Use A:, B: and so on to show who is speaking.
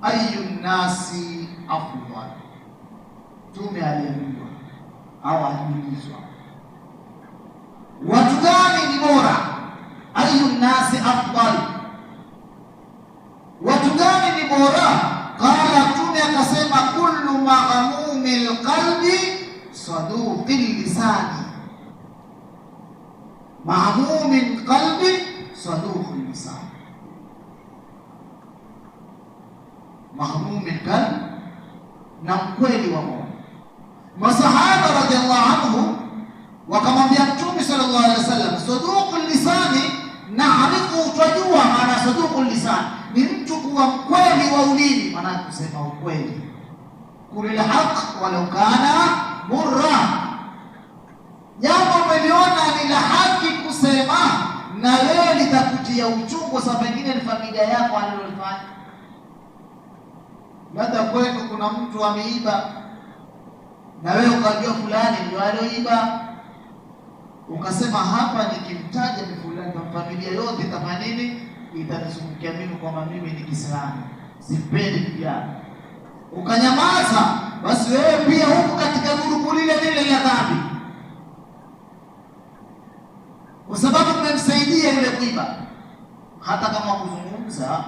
A: ayu nasi afdal, Mtume aliambiwa au aliulizwa watu gani ni bora? Ayu nasi afdal, watu gani ni bora? Qala, Mtume akasema kullu maghmumil qalbi saduqil lisani. Mahmumil qalbi saduqil lisani, mahmumil qalbi, na mkweli wa moyo. Masahaba radhiallahu anhu wakamwambia Mtume sallallahu alaihi wasallam, saduqul lisani naarifu, twajua maana saduqul lisani ni mtu kuwa mkweli wa ulimi, maana kusema ukweli, kulil haq walau kana murra, jambo umeliona ni la haki kusema na wewe litakutia uchungu, sababu pengine ni familia yako alilofanya. Labda kwenu kuna mtu ameiba na wewe ukajua fulani ndio alioiba, ukasema hapa nikimtaja ni fulani, kwa familia yote kama nini itanizungukia mimi kwamba mimi ni Kiislamu, sipendi kijana, ukanyamaza, basi wewe pia huko katika grupu lile la dhambi, kwa sababu umemsaidia yule kuiba. Hata kama kuzungumza